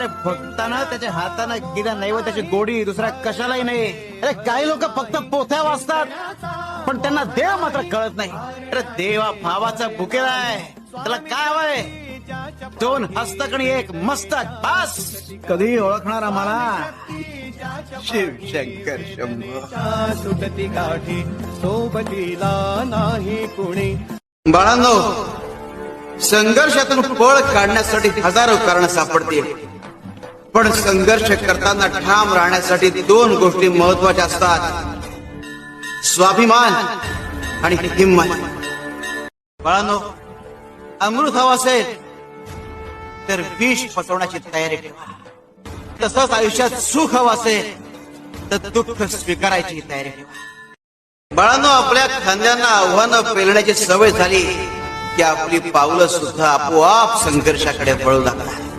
अरे भक्ताना त्याच्या हातानं गेल्या नैवेद्याची गोडी दुसरा कशालाही नाही. अरे काही लोक फक्त पोथ्या वाचतात पण त्यांना देव मात्र कळत नाही. अरे देवा भावाचा भुकेला आहे, त्याला काय हवंय? 2 हस्तक आणि 1 मस्तक बस. कधी ओळखणार आम्हाला? शिवशंकर शंभो. सुटती गाठी सोबतीला नाही कुणी. बाळांनो, संघर्षातून पळ काढण्यासाठी हजारो कारण सापडतील, पण संघर्ष करताना ठाम राहण्यासाठी 2 गोष्टी महत्वाच्या असतात: स्वाभिमान आणि हिंमत. बाळांनो, अमृत हवं असेल तर विष पचवण्याची तयारी ठेवा. तसंच आयुष्यात सुख हवं असेल तर दुःख स्वीकारायची तयारी ठेवा. बाळांनो, आपल्या खांद्यांना आव्हानं पेलण्याची सवय झाली की आपली पावलं सुद्धा आपोआप संघर्षाकडे वळू लागतात.